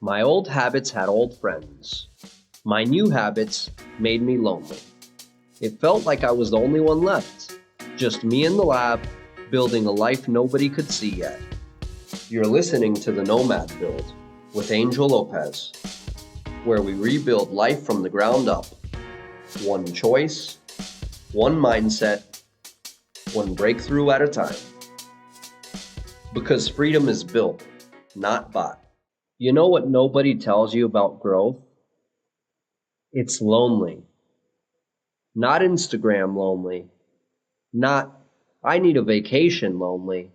My old habits had old friends. My new habits made me lonely. It felt like I was the only one left. Just me in the lab, building a life nobody could see yet. You're listening to the Nomad Build with Angel Lopez, where we rebuild life from the ground up. One choice, one mindset, one breakthrough at a time. Because freedom is built, not bought. You know what nobody tells you about growth? It's lonely. Not Instagram lonely. Not, I need a vacation lonely.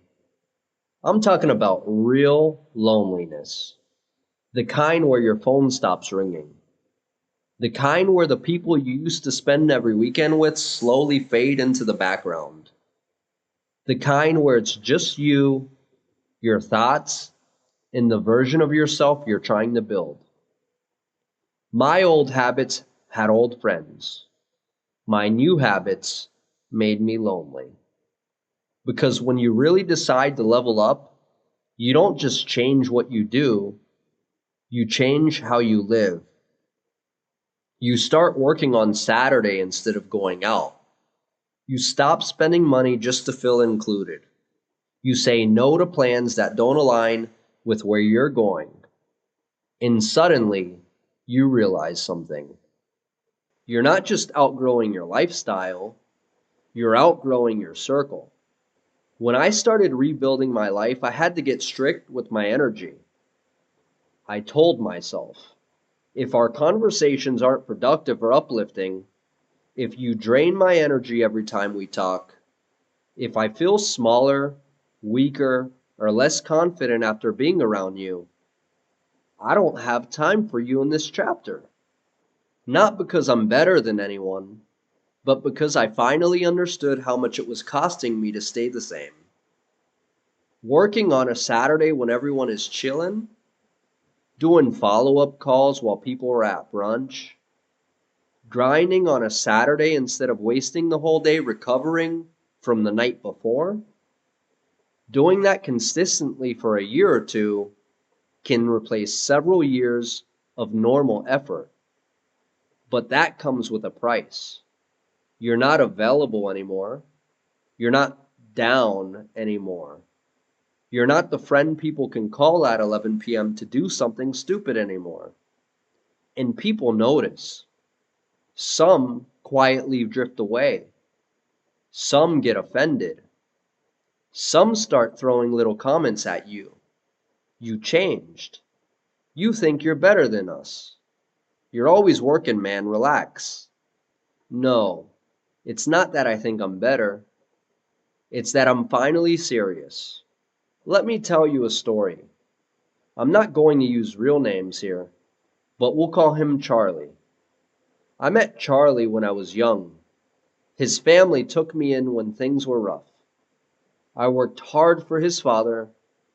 I'm talking about real loneliness. The kind where your phone stops ringing. The kind where the people you used to spend every weekend with slowly fade into the background. The kind where it's just you, your thoughts, and the version of yourself you're trying to build. My old habits had old friends. My new habits made me lonely. Because when you really decide to level up, you don't just change what you do, you change how you live. You start working on Saturday instead of going out. You stop spending money just to feel included. You say no to plans that don't align with where you're going. And suddenly, you realize something. You're not just outgrowing your lifestyle, you're outgrowing your circle. When I started rebuilding my life, I had to get strict with my energy. I told myself, if our conversations aren't productive or uplifting, if you drain my energy every time we talk, if I feel smaller, weaker, or less confident after being around you, I don't have time for you in this chapter. Not because I'm better than anyone, but because I finally understood how much it was costing me to stay the same. Working on a Saturday when everyone is chilling, doing follow-up calls while people are at brunch, grinding on a Saturday instead of wasting the whole day recovering from the night before. Doing that consistently for a year or two can replace several years of normal effort. But that comes with a price. You're not available anymore. You're not down anymore. You're not the friend people can call at 11 p.m. to do something stupid anymore. And people notice. Some quietly drift away. Some get offended. Some start throwing little comments at you. You changed. You think you're better than us. You're always working, man. Relax. No, it's not that I think I'm better. It's that I'm finally serious. Let me tell you a story. I'm not going to use real names here, but we'll call him Charlie. I met Charlie when I was young. His family took me in when things were rough. I worked hard for his father,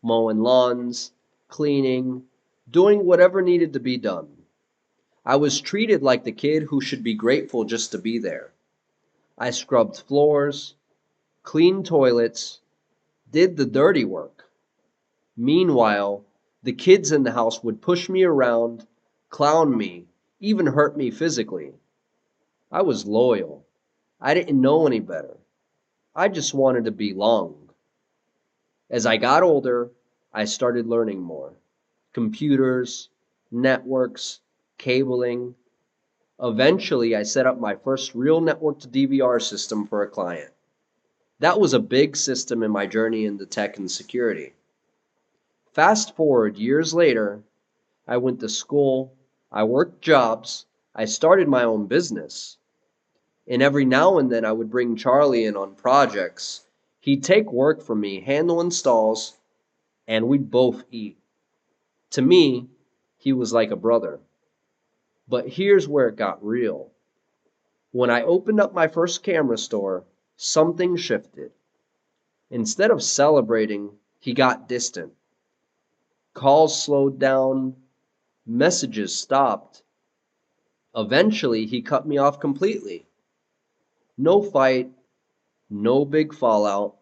mowing lawns, cleaning, doing whatever needed to be done. I was treated like the kid who should be grateful just to be there. I scrubbed floors, cleaned toilets, did the dirty work. Meanwhile, the kids in the house would push me around, clown me, even hurt me physically. I was loyal. I didn't know any better. I just wanted to belong. As I got older, I started learning more. Computers, networks, cabling. Eventually, I set up my first real network to DVR system for a client. That was a big system in my journey into tech and security. Fast forward years later, I went to school, I worked jobs, I started my own business. And every now and then I would bring Charlie in on projects. He'd take work from me, handle installs, and we'd both eat. To me, he was like a brother. But here's where it got real. When I opened up my first camera store, something shifted. Instead of celebrating, he got distant. Calls slowed down, messages stopped. Eventually, he cut me off completely. No fight, no big fallout,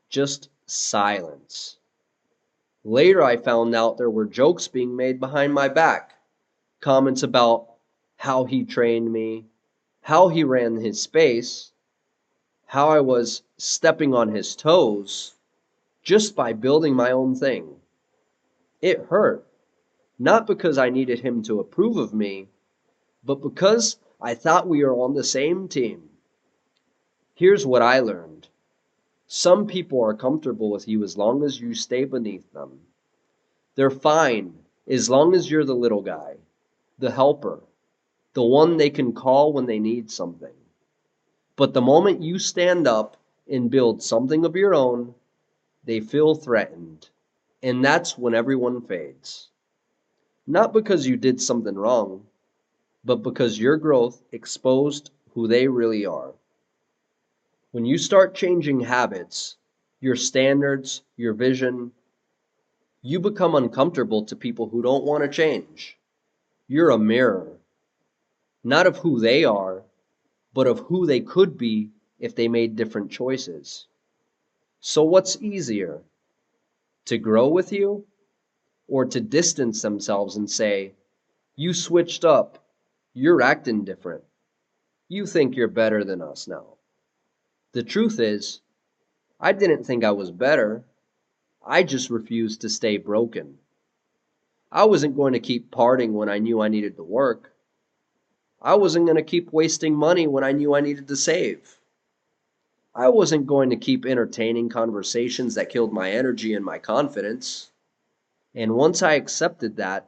just silence. Later, I found out there were jokes being made behind my back, comments about how he trained me, how he ran his space, how I was stepping on his toes just by building my own thing. It hurt, not because I needed him to approve of me, but because I thought we were on the same team. Here's what I learned. Some people are comfortable with you as long as you stay beneath them. They're fine as long as you're the little guy, the helper, the one they can call when they need something. But the moment you stand up and build something of your own, they feel threatened. And that's when everyone fades. Not because you did something wrong, but because your growth exposed who they really are. When you start changing habits, your standards, your vision, you become uncomfortable to people who don't want to change. You're a mirror, not of who they are, but of who they could be if they made different choices. So what's easier, to grow with you or to distance themselves and say, you switched up, you're acting different, you think you're better than us now? The truth is, I didn't think I was better. I just refused to stay broken. I wasn't going to keep partying when I knew I needed to work. I wasn't going to keep wasting money when I knew I needed to save. I wasn't going to keep entertaining conversations that killed my energy and my confidence. And once I accepted that,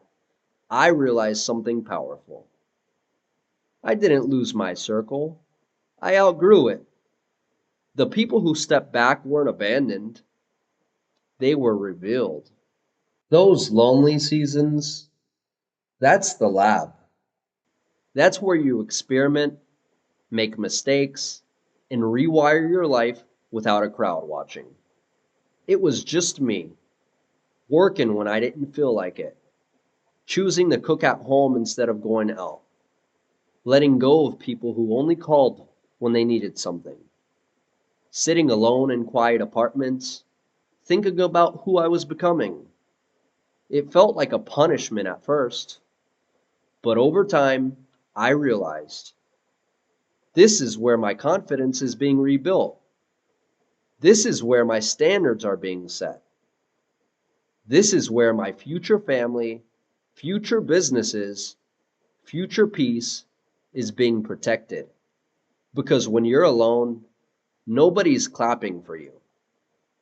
I realized something powerful. I didn't lose my circle. I outgrew it. The people who stepped back weren't abandoned. They were revealed. Those lonely seasons, that's the lab. That's where you experiment, make mistakes, and rewire your life without a crowd watching. It was just me, working when I didn't feel like it, choosing to cook at home instead of going out, letting go of people who only called when they needed something, sitting alone in quiet apartments, thinking about who I was becoming. It felt like a punishment at first, but over time, I realized this is where my confidence is being rebuilt. This is where my standards are being set. This is where my future family, future businesses, future peace is being protected. Because when you're alone, nobody's clapping for you.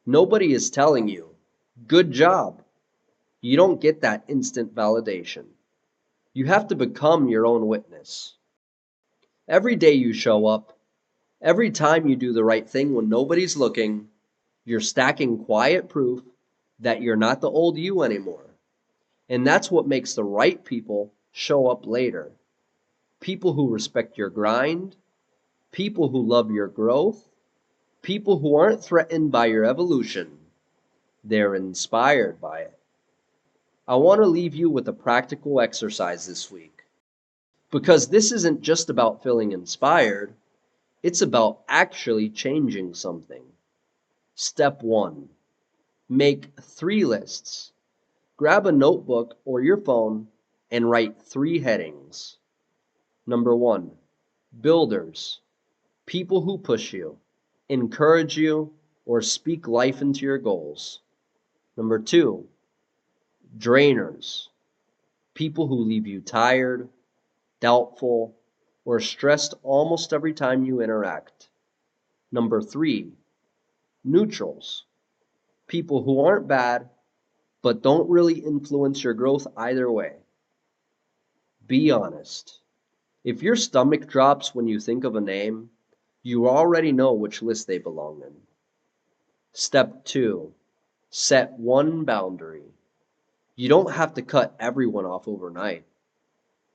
Nobody is telling you, good job. You don't get that instant validation. You have to become your own witness. Every day you show up, every time you do the right thing when nobody's looking, you're stacking quiet proof that you're not the old you anymore. And that's what makes the right people show up later. People who respect your grind, people who love your growth, people who aren't threatened by your evolution. They're inspired by it. I want to leave you with a practical exercise this week. Because this isn't just about feeling inspired, it's about actually changing something. Step 1. Make 3 lists. Grab a notebook or your phone and write 3 headings. Number 1, builders, people who push you, encourage you, or speak life into your goals. Number 2, drainers, people who leave you tired, doubtful, or stressed almost every time you interact. Number 3, neutrals, people who aren't bad but don't really influence your growth either way. Be honest. If your stomach drops when you think of a name, you already know which list they belong in. Step 2. Set one boundary. You don't have to cut everyone off overnight.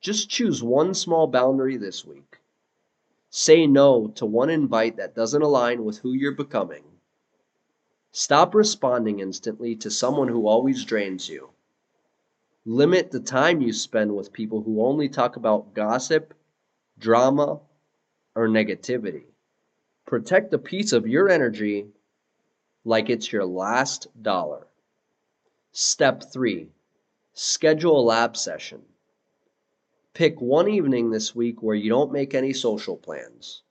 Just choose one small boundary this week. Say no to one invite that doesn't align with who you're becoming. Stop responding instantly to someone who always drains you. Limit the time you spend with people who only talk about gossip, drama, or negativity. Protect a piece of your energy like it's your last dollar. Step 3. Schedule a lab session. Pick one evening this week where you don't make any social plans.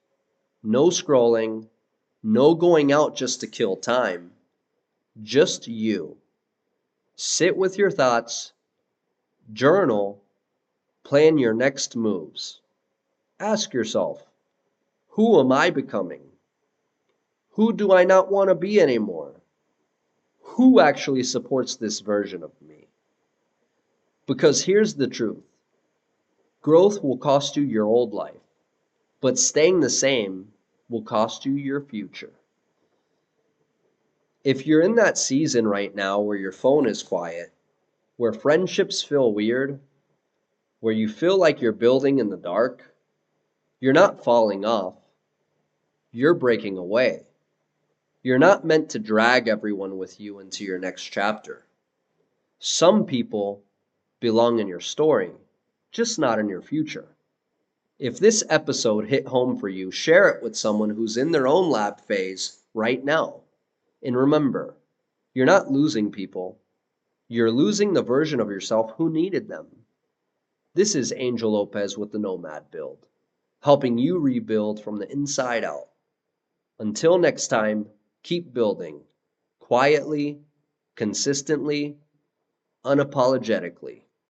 No scrolling, no going out just to kill time. Just you. Sit with your thoughts, journal, plan your next moves. Ask yourself, who am I becoming? Who do I not want to be anymore? Who actually supports this version of me? Because here's the truth. Growth will cost you your old life, but staying the same will cost you your future. If you're in that season right now where your phone is quiet, where friendships feel weird, where you feel like you're building in the dark, you're not falling off, you're breaking away. You're not meant to drag everyone with you into your next chapter. Some people belong in your story, just not in your future. If this episode hit home for you, share it with someone who's in their own lab phase right now. And remember, you're not losing people. You're losing the version of yourself who needed them. This is Angel Lopez with the Nomad Build, helping you rebuild from the inside out. Until next time, keep building quietly, consistently, unapologetically.